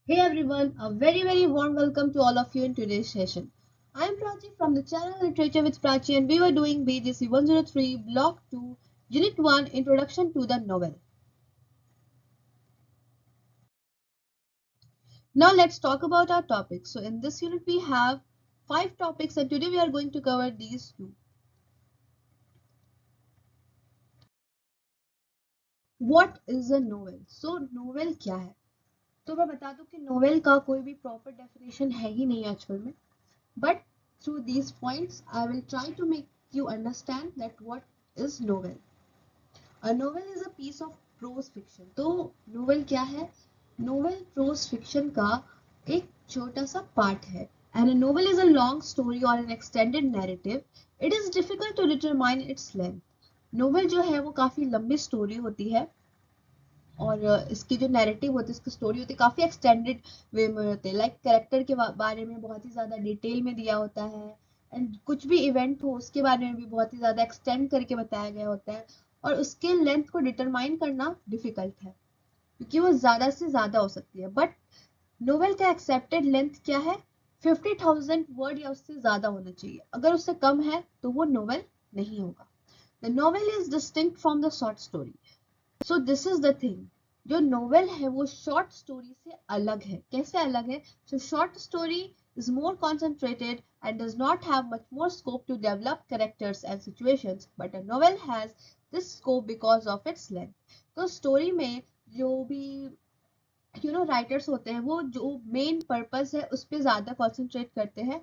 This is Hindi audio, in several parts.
Hey everyone, a very warm welcome to all of you in today's session. I am Prachi from the channel Literature with Prachi and we were doing BGC 103 Block 2 Unit 1 Introduction to the Novel. Now let's talk about our topics. So in this unit we have 5 topics and today we are going to cover these two. What is a novel? So novel क्या है? तो मैं बता दूं कि नोवेल का कोई भी प्रॉपर डेफिनेशन है ही नहीं आजकल में. But through these points, I will try to make you understand that what is novel. A novel is a piece of prose fiction. तो novel क्या है? Novel prose fiction का एक छोटा सा part है. And a novel is a long story or an extended narrative. It is difficult to determine its length. Novel जो है वो काफी लंबी स्टोरी होती है और इसकी जो नैरेटिव होती है, इसकी स्टोरी होती है, काफी एक्सटेंडेड वे में होते हैं. लाइक कैरेक्टर के बारे में बहुत ही ज्यादा डिटेल में दिया होता है एंड कुछ भी इवेंट हो उसके बारे में भी बहुत ही ज्यादा एक्सटेंड करके बताया गया होता है और उसके लेंथ को डिटरमाइन करना डिफिकल्ट है क्योंकि वो ज्यादा से ज्यादा हो सकती है. बट नोवेल का एक्सेप्टेड लेंथ क्या है? 50,000 वर्ड या उससे ज्यादा होना चाहिए. अगर उससे कम है तो वो नोवेल नहीं होगा. The novel is distinct from the short story. So this is the thing. जो नोवेल है वो शॉर्ट स्टोरी से अलग है. कैसे अलग है? So short story is more concentrated and does not have much more scope to develop characters and situations, but a novel has this scope because of its length. तो स्टोरी में जो भी राइटर्स होते हैं वो जो मेन पर्पस है उस पर ज्यादा कॉन्सेंट्रेट करते हैं,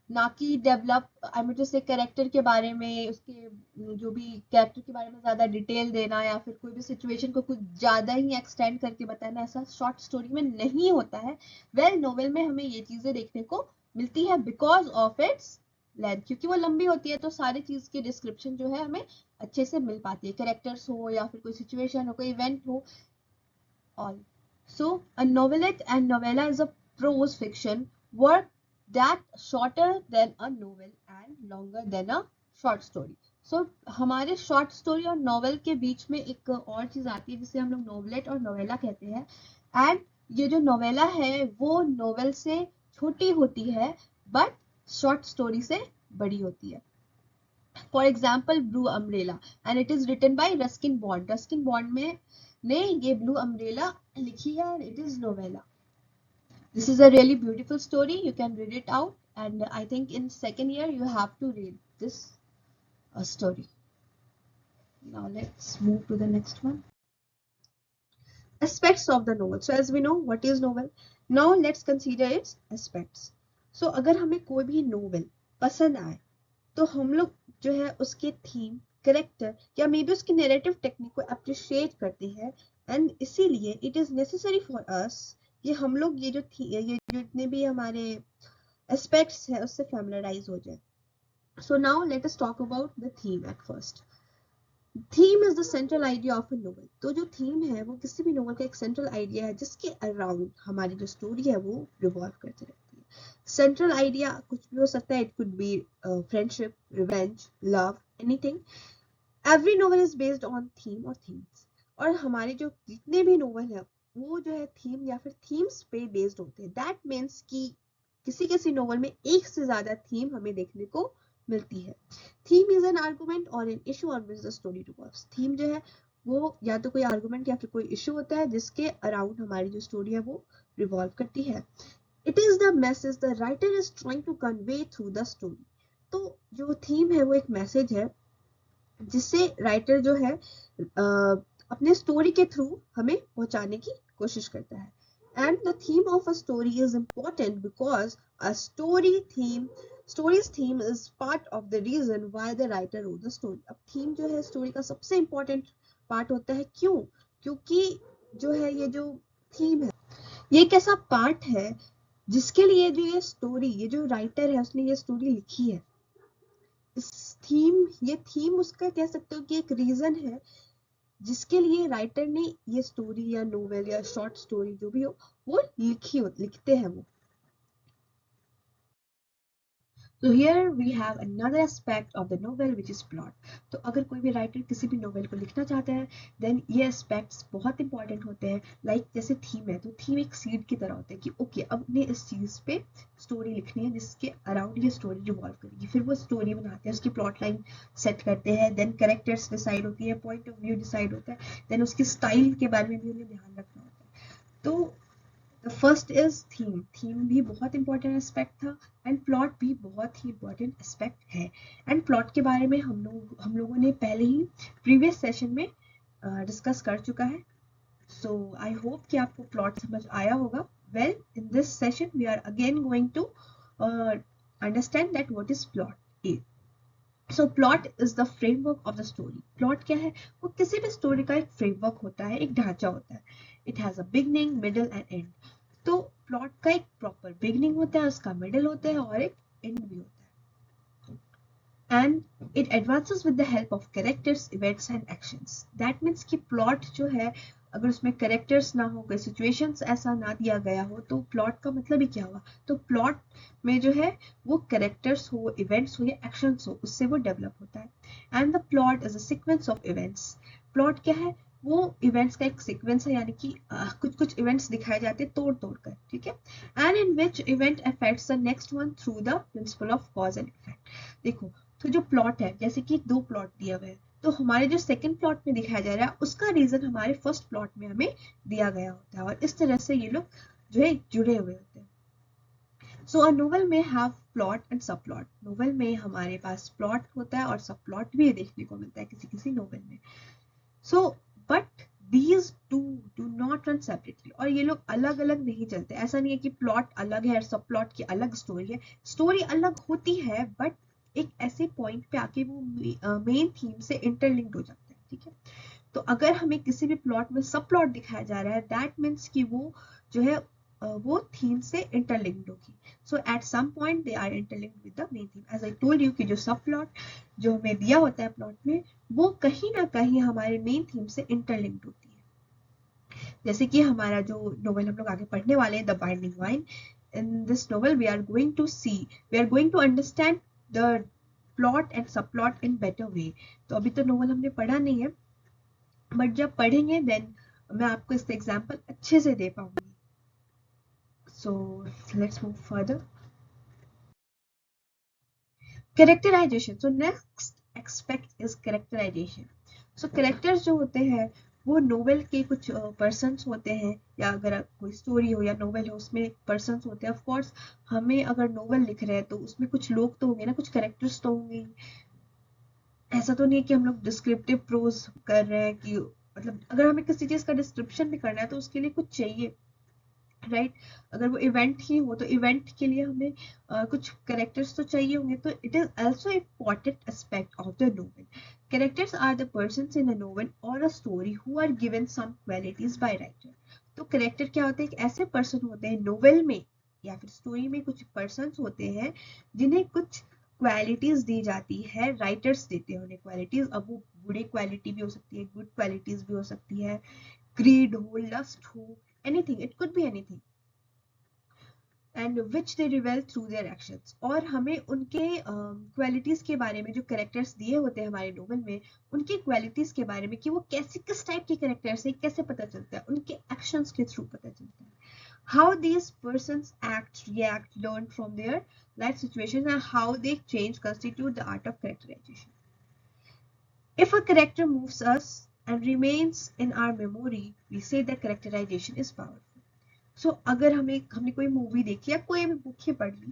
ना कि डेवलप आई मीन जैसे कैरेक्टर के बारे में, उसके जो भी कैरेक्टर के बारे में ज्यादा डिटेल देना या फिर कोई भी सिचुएशन को कुछ ज्यादा ही एक्सटेंड करके बताना. ऐसा शॉर्ट स्टोरी में नहीं होता है. वेल नोवेल में हमें ये चीजें देखने को मिलती है बिकॉज ऑफ इट्स लेंथ. क्योंकि वो लंबी होती है तो सारी चीज की डिस्क्रिप्शन जो है हमें अच्छे से मिल पाती है. कैरेक्टर्स हो या फिर कोई सिचुएशन हो, कोई इवेंट हो, all. So, a novelette and novella is a prose fiction work that shorter than a novel and longer than a short story. So, हमारे शॉर्ट स्टोरी और नॉवेल के बीच में एक और चीज आती है जिसे हम लोग नोवेलेट और नोवेला कहते हैं. एंड ये जो नोवेला है वो नोवेल से छोटी होती है बट शॉर्ट स्टोरी से बड़ी होती है. For example blue umbrella and it is written by Ruskin Bond. Ruskin Bond में ने ये ब्लू अम्ब्रेला लिखी है and it is novella. This is a really beautiful story. You can read it out and I think in second year you have to read this story. Now let's move to the next one. Aspects of the novel. So as we know what is novel, now let's consider its aspects. So अगर हमें कोई भी novel पसंद आए तो हम लोग जो है उसके थीम, करेक्टर या मे बी उसकी नैरेटिव टेक्निक को अप्रिशिएट करते हैं. एंड इसीलिए it is necessary for us कि हम लोग ये जितने भी हमारे एस्पेक्ट्स है उससे फैमिलराइज हो जाए. So now let us talk about the theme at first. Theme is the central idea of a novel. तो जो थीम है वो किसी भी नोवेल का एक सेंट्रल आइडिया है जिसके अराउंड हमारी जो स्टोरी है वो रिवॉल्व करती रहती है. सेंट्रल आइडिया कुछ भी हो सकता है. It could be friendship, revenge, love, anything. Every novel is based on theme और थीम्स. और हमारे जो जितने भी नोवेल है वो जो है थीम या फिर थीम्स पे बेस्ड होते हैं. दैट मीन्स कि किसी किसी नोवेल में एक से ज्यादा थीम हमें देखने को मिलती है. थीम इज एन आर्गुमेंट और an issue on which the story revolves. Theme जो है वो या तो कोई आर्गुमेंट या फिर कोई इशू होता है जिसके अराउंड हमारी जो स्टोरी है वो रिवॉल्व करती है. It is the message the writer is trying to convey through the story. तो जो थीम है वो एक मैसेज है जिससे राइटर जो है अपने स्टोरी के थ्रू हमें पहुंचाने की कोशिश करता है. And the theme of a story is important because a story's theme is part of the reason why the writer wrote the story. अब थीम जो है स्टोरी का सबसे इम्पोर्टेंट पार्ट होता है. क्यों? क्योंकि जो है ये जो थीम है ये एक ऐसा पार्ट है जिसके लिए जो ये जो राइटर है उसने ये स्टोरी लिखी है. ये थीम उसका कह सकते हो कि एक रीजन है जिसके लिए राइटर ने ये स्टोरी या नोवेल या शॉर्ट स्टोरी जो भी हो वो लिखते हैं वो. So here we have another aspect of the novel which is plot. तो अगर कोई भी राइटर किसी भी नोवेल को लिखना चाहता है देन ये एस्पेक्ट्स बहुत इंपॉर्टेंट होते हैं. लाइक जैसे थीम है तो थीम एक सीड की तरह होता है कि ओके अब उन्हें इस चीज़ पे स्टोरी लिखनी है जिसके अराउंड ये स्टोरी रिवॉल्व करेगी. फिर वो स्टोरी बनाते हैं, उसकी प्लॉट लाइन सेट करते हैं, देन कैरेक्टर्स डिसाइड होती है, पॉइंट ऑफ व्यू डिसाइड होता है, देन उसकी स्टाइल के बारे में भी उन्हें ध्यान रखना होता है. तो the first is theme. Theme भी बहुत इंपॉर्टेंट एस्पेक्ट था एंड प्लॉट भी बहुत ही इंपॉर्टेंट एस्पेक्ट है. एंड प्लॉट के बारे में हम लोगों ने पहले ही प्रीवियस सेशन में डिस्कस कर चुका है. सो आई होप कि आपको प्लॉट समझ आया होगा. Well, in this session we are again going to understand that what is plot. So plot is the framework of the story. Plot क्या है? वो किसी भी स्टोरी का एक फ्रेमवर्क होता है, एक ढांचा होता है. It has a beginning, middle and and. तो प्लॉट का एक प्रॉपर बिगनिंग होता है, उसका मिडल होता है और एक एंड भी होता है. And it advances with the help of characters, events and actions. That means कि प्लॉट जो है अगर उसमें कैरेक्टर्स ना हो, कोई सिचुएशंस ऐसा ना दिया गया हो तो प्लॉट का मतलब ही क्या हुआ? तो प्लॉट में जो है वो कैरेक्टर्स हो, इवेंट्स हो या एक्शंस हो, उससे वो डेवलप होता है. And the plot is a sequence of events. Plot क्या है? वो इवेंट्स का एक सीक्वेंस है, यानी कि कुछ कुछ इवेंट्स दिखाए जाते हैं तोड़ तोड़ कर, ठीक है. And in which event affects the next one through the principle of cause and effect. देखो, तो जो प्लॉट है, जैसे कि दो प्लॉट दिए हुए हैं, तो हमारे जो सेकंड प्लॉट में दिखाया जा रहा है उसका रीजन हमारे फर्स्ट प्लॉट में हमें दिया गया होता है, और इस तरह से ये लोग जो है जुड़े हुए होते हैं. सो अ नोवेल में हैव प्लॉट एंड सब प्लॉट. नोवेल में हमारे पास प्लॉट होता है और सब प्लॉट भी देखने को मिलता है किसी किसी नोवेल में. So but these two do not run separately. और ये लोग अलग अलग नहीं चलते. ऐसा नहीं है कि प्लॉट अलग है और सब प्लॉट की अलग स्टोरी है. स्टोरी अलग होती है बट एक ऐसे पॉइंट पे आके वो मेन थीम से इंटरलिंक्ड हो जाते हैं, ठीक है. तो अगर हमें किसी भी प्लॉट में सब प्लॉट दिखाया जा रहा है दैट मीन्स कि वो जो है वो थीम से इंटरलिंक्ड होगी. So at some point they are interlinked with the main theme. As I told you कि जो सब प्लॉट जो हमें दिया होता है प्लॉट में वो कहीं ना कहीं हमारे मेन थीम से इंटरलिंक्ड होती है. जैसे कि हमारा जो नोवेल हम लोग आगे पढ़ने वाले हैं, the binding vine. In this novel we are going to understand the plot and subplot in better way. तो अभी तो नोवेल हमने पढ़ा नहीं है बट जब पढ़ेंगे देन मैं आपको इसका एग्जाम्पल अच्छे से दे पाऊंगी. So let's move further. Characterisation. So next aspect is characterisation. So characters जो होते हैं वो नोवेल के कुछ पर्सन्स होते हैं, या अगर कोई स्टोरी हो या नोवेल हो उसमें पर्सन्स होते हैं. ऑफ कोर्स हमें अगर नोवेल लिख रहे हैं तो उसमें कुछ लोग तो होंगे ना, कुछ कैरेक्टर्स तो होंगे. ऐसा तो नहीं है कि हम लोग डिस्क्रिप्टिव प्रोज कर रहे हैं कि मतलब अगर हमें किसी चीज का डिस्क्रिप्शन भी करना है तो उसके लिए कुछ चाहिए, राइट. अगर वो इवेंट ही हो तो इवेंट के लिए हमें कुछ कैरेक्टर्स तो चाहिए होंगे. तो it is also important aspect of the novel. Characters are the persons in a novel और a story who are given some qualities by writer. तो कैरेक्टर क्या होते हैं? एक ऐसे पर्सन होते हैं नोवेल में या फिर स्टोरी में, कुछ पर्सन्स होते हैं जिन्हें कुछ क्वालिटीज दी जाती है, राइटर्स देते हैं उन्हें क्वालिटीज. अब वो बुरी क्वालिटी भी हो सकती है, गुड क्वालिटीज भी हो सकती है, ग्रीड हो, लस्ट हो, anything, it could be anything, and which they reveal through their actions. और हमें उनके क्वालिटीज के बारे में, जो कैरेक्टर्स दिए होते हैं हमारे नोवेल में, उनकी क्वालिटीज के बारे में कि वो कैसे, किस टाइप के कैरेक्टर्स है, कैसे पता चलता है? उनके एक्शंस के थ्रू पता चलता है. how these persons act, react, learn from their life situations and how they change constitute the art of characterization. If a character moves us and remains in our memory, we say that characterization is powerful. सो अगर हमने कोई मूवी देखी या कोई भी बुक ही पढ़ ली,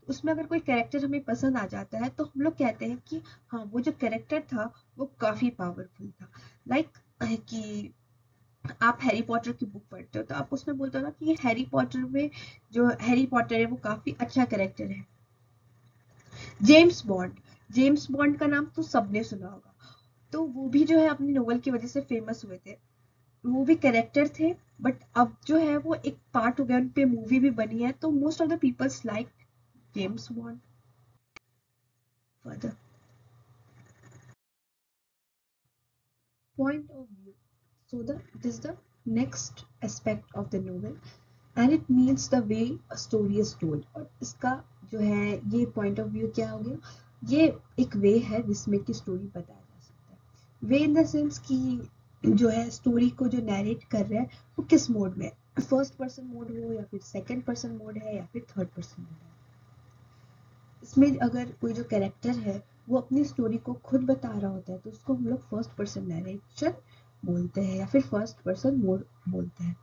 उसमें अगर कोई कैरेक्टर हमें पसंद आ जाता है तो हम लोग कहते हैं कि हाँ वो जो कैरेक्टर था वो काफी पावरफुल था. लाइक कि आप हैरी पॉटर की बुक पढ़ते हो तो आप उसमें बोलते हो ना कि हैरी पॉटर में जो हैरी पॉटर है वो काफी अच्छा कैरेक्टर है. जेम्स बॉन्ड का नाम तो सबने सुना होगा. तो वो भी जो है अपनी नोवेल की वजह से फेमस हुए थे. वो भी कैरेक्टर थे बट अब जो है वो एक पार्ट हो गया, उन पे मूवी भी बनी है, तो most of the peoples like James Bond. Further point of view. So the it is the next aspect of the novel and it means the way a story is told. और इसका जो है ये पॉइंट ऑफ व्यू क्या हो गया, ये एक वे है जिसमें कि स्टोरी बताया जा सकता है। वे इन द सेंस कि जो है स्टोरी को जो नैरेट कर रहा है वो किस मोड में है, फर्स्ट पर्सन मोड हो या फिर सेकंड पर्सन मोड है या फिर थर्ड पर्सन मोड है। इसमें अगर कोई जो कैरेक्टर है वो अपनी स्टोरी को खुद बता रहा होता है तो उसको हम लोग फर्स्ट पर्सन नैरेशन बोलते हैं या फिर फर्स्ट पर्सन मोड बोलते हैं।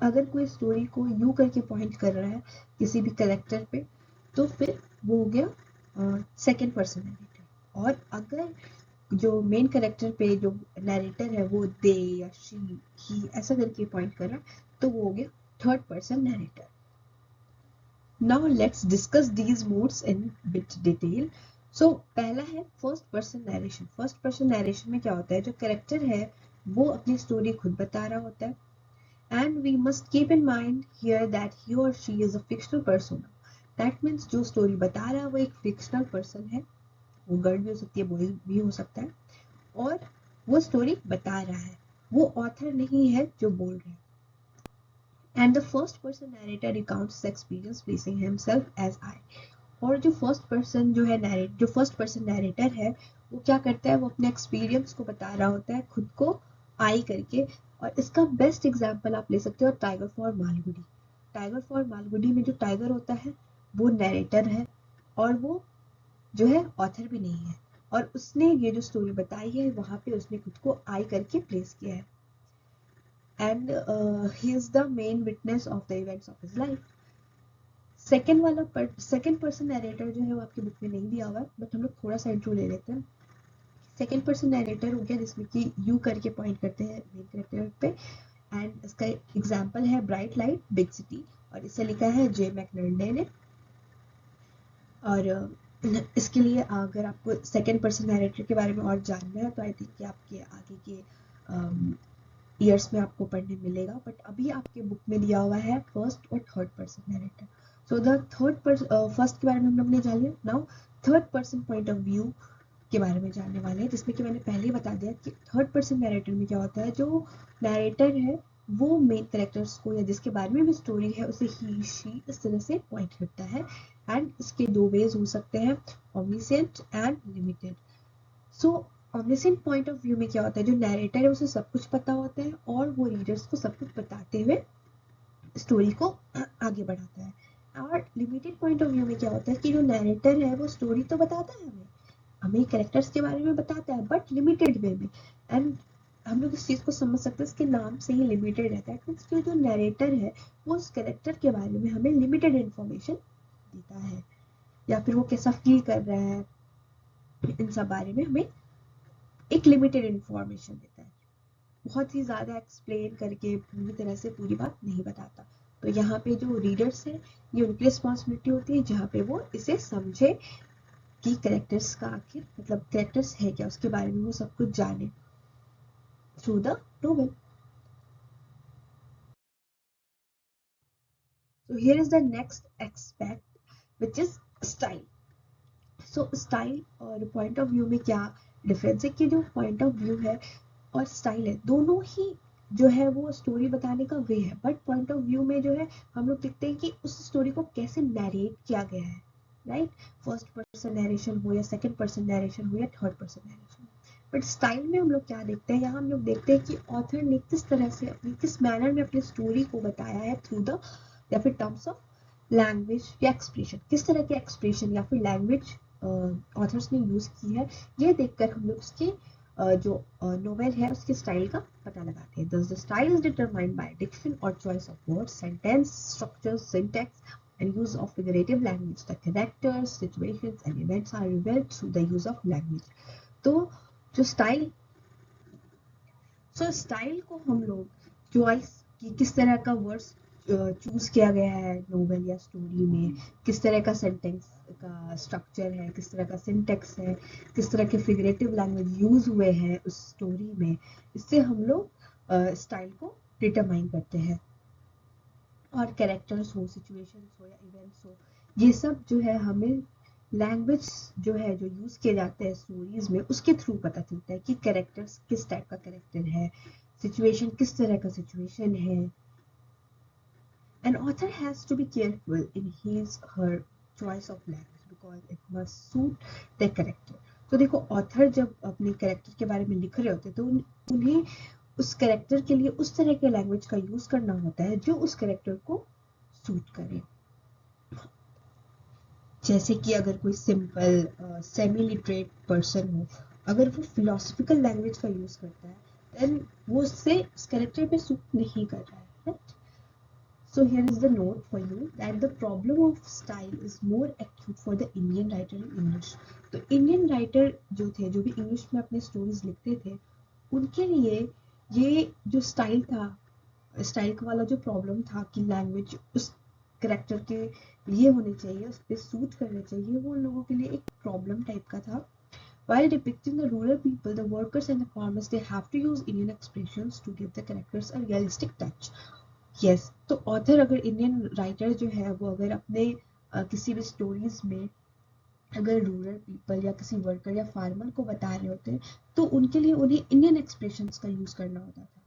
अगर कोई स्टोरी को यू करके पॉइंट कर रहा है किसी भी कैरेक्टर पे तो फिर वो हो गया सेकंड पर्सन नैरेटर। और अगर जो मेन कैरेक्टर पे जो नैरेटर है वो दे या शी ही ऐसा करके पॉइंट कर रहा है तो वो हो गया third person narrator. Now let's discuss these modes in bit detail. So पहला है first person narration. First person narration में क्या होता है, जो कैरेक्टर है वो अपनी स्टोरी खुद बता रहा होता है and we must keep in mind here that he or she is a fictional persona. That means जो स्टोरी बता रहा है वो एक फिक्शनल पर्सन है, वो गर्ल भी हो सकती है बॉय भी हो सकता है, और वो स्टोरी बता रहा है, वो ऑथर नहीं है जो बोल रहा है। And the first person narrator recounts the experience placing himself as I. और जो फर्स्ट पर्सन जो है जो फर्स्ट पर्सन नैरेटर है वो क्या करता है, वो अपने एक्सपीरियंस को बता रहा होता है खुद को आई करके। और इसका बेस्ट एग्जांपल आप ले सकते हो tiger for Malgudi. Tiger for Malgudi में जो टाइगर होता है वो नैरेटर है और वो जो है ऑथर भी नहीं है, और उसने ये जो स्टोरी बताई है वहां पे उसने खुद को आई करके प्लेस किया है and he is the main witness of the events of his life. Second person narrator जो है वो आपकी बुक में नहीं दिया हुआ है बट हम लोग थोड़ा सा इंट्रो ले लेते हैं। सेकेंड पर्सन नैरेटर हो गया जिसमें कि यू करके पॉइंट करते हैं मेन कैरेक्टर पे, एंड इसका एग्जांपल है ब्राइट लाइट बिग सिटी और इसे लिखा है जे मैकनर्डे ने। और इसके लिए अगर आपको सेकेंड पर्सन नैरेटर के बारे में और जानना है तो आई थिंक कि आपके आगे के ईयर्स में आपको पढ़ने मिलेगा, बट अभी आपके बुक में दिया हुआ है फर्स्ट और third person narrator. So the first के बारे में हम लोग ने जान लिया। Now third person point of view के बारे में जानने वाले हैं, जिसमें कि मैंने पहले ही बता दिया कि थर्ड पर्सन नैरेटर में क्या होता है, जो नैरेटर है वो मेन कैरेक्टर्स को या जिसके बारे में भी स्टोरी है उसे ही शी इस तरह से पॉइंट करता है। एंड इसके दो वेज हो सकते हैं, omniscient and limited. So omniscient point of view में क्या होता है, जो नैरेटर है उसे सब कुछ पता होता है और वो रीडर्स को सब कुछ बताते हुए स्टोरी को आगे बढ़ाता है। और लिमिटेड पॉइंट ऑफ व्यू में क्या होता है कि जो नैरेटर है वो स्टोरी तो बताता है हमें कैरेक्टर्स के बारे में बताता है बट लिमिटेड वे में। एंड हम लोग इस चीज को समझ सकते हैं, इसके नाम से ही लिमिटेड रहता है, क्योंकि जो नैरेटर है वो उस कैरेक्टर के बारे में हमें लिमिटेड इंफॉर्मेशन देता है, या फिर वो कैसा फील कर रहा है इन सब बारे में हमें एक लिमिटेड इंफॉर्मेशन देता है, बहुत ही ज़्यादा एक्सप्लेन करके पूरी तरह से पूरी बात नहीं बताता। तो यहाँ पे जो रीडर्स हैं ये उनकी रिस्पॉन्सिबिलिटी होती है जहाँ पे वो इसे समझे कि कैरेक्टर्स का आखिर मतलब कैरेक्टर्स है क्या, उसके बारे में वो सब कुछ जाने through the novel. So here is the next aspect which is style. So style और point of view में क्या डिफरेंस है कि जो point of view है और स्टाइल है दोनों ही जो है वो स्टोरी बताने का वे है, बट पॉइंट ऑफ व्यू में जो है हम लोग देखते हैं कि उस स्टोरी को कैसे नैरेट किया गया है, राइट। फर्स्ट पर्सन नैरेशन हो या सेकंड पर्सन नैरेशन हो या third person narration. But style में हम लोग क्या देखते हैं, यहाँ हम लोग देखते हैं कि ऑथर ने किस तरह से अपनी किस मैनर में अपनी स्टोरी को बताया है थ्रू द या फिर टर्म्स ऑफ लैंग्वेज या एक्सप्रेशन, किस तरह के एक्सप्रेशन या फिर लैंग्वेज ऑथर्स ने यूज की है, ये देखकर हम लोग उसके जो नोवेल है उसके स्टाइल का पता लगाते हैं। Thus the style is determined by diction or choice of words, sentence structures, syntax and use of figurative language. The characters, situations and events are revealed through the use of language. तो जो स्टाइल को हम लोग चॉइस की किस तरह का वर्ड्स चूज किया गया है नोवेल या स्टोरी में, किस तरह का सेंटेंस का स्ट्रक्चर है, किस तरह का सिंटेक्स है, किस तरह के फिगरेटिव लैंग्वेज यूज हुए हैं उस स्टोरी में, इससे हम लोग स्टाइल को डिटरमाइन करते हैं। और कैरेक्टर्स हो, सिचुएशंस हो या इवेंट्स हो, ये सब जो है हमें लैंग्वेज जो है जो यूज किए जाते हैं स्टोरीज में उसके थ्रू पता चलता है कि कैरेक्टर्स किस टाइप का कैरेक्टर है, सिचुएशन किस तरह का सिचुएशन है। An author has to be careful in his her choice of language because it must suit their character. तो देखो ऑथर जब अपने कैरेक्टर के बारे में लिख रहे होते तो उन्हें उस कैरेक्टर के लिए उस तरह के लैंग्वेज का यूज करना होता है जो उस कैरेक्टर को सूट करे। जैसे कि अगर कोई सिंपल सेमी लिटरेट पर्सन हो, अगर वो फिलोसफिकल लैंग्वेज का यूज करता है देन वो उससे उस कैरेक्टर पे सूट नहीं कर रहा है, right? So here is the note for you that the problem of style is more acute for the Indian writer in English. तो इंडियन राइटर जो थे, जो भी इंग्लिश में अपने स्टोरीज लिखते थे, उनके लिए ये जो स्टाइल था, स्टाइल वाला जो प्रॉब्लम था कि लैंग्वेज उस करेक्टर के लिए होनी चाहिए, उस पर सूट करने चाहिए, वो उन लोगों के लिए एक प्रॉब्लम टाइप का था। While depicting the rural people, the workers and the farmers, they have to use Indian expressions to give the characters a realistic touch. Yes, तो ऑथर अगर इंडियन राइटर जो है वो अगर अपने किसी भी स्टोरीज में अगर रूरल पीपल या किसी वर्कर या फार्मर को बता रहे होते हैं तो उनके लिए उन्हें इंडियन एक्सप्रेशंस का यूज करना होता था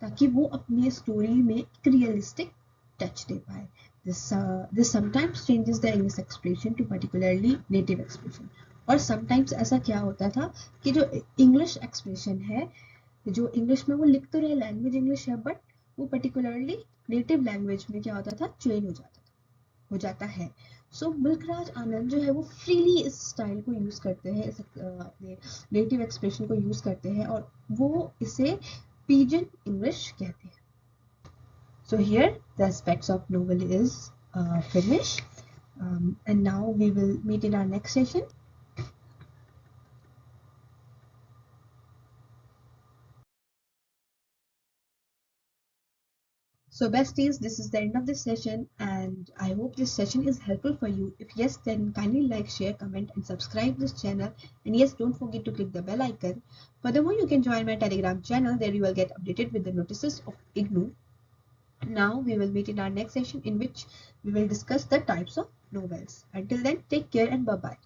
ताकि वो अपने स्टोरी में एक रियलिस्टिक टच दे पाए। This sometimes changes the English expression to particularly native expression. और sometimes ऐसा क्या होता था कि जो इंग्लिश एक्सप्रेशन है, जो इंग्लिश में वो लिख तो रहे, लैंग्वेज इंग्लिश है, बट वो पर्टिकुलरली नेटिव लैंग्वेज में क्या होता था, चेंज हो जाता है। सो मुल्कराज आनंद जो है वो फ्रीली इस स्टाइल को यूज करते हैं, अपने नेटिव एक्सप्रेशन को यूज करते हैं और वो इसे पिजन इंग्लिश कहते हैं। So here the aspects of novel is finished, and now we will meet in our next session. So besties, this is the end of this session and I hope this session is helpful for you. If yes, then kindly like, share, comment and subscribe this channel, and yes, don't forget to click the bell icon. Furthermore, you can join my Telegram channel. There you will get updated with the notices of IGNOU. Now we will meet in our next session in which we will discuss the types of novels. Until then, take care and bye-bye.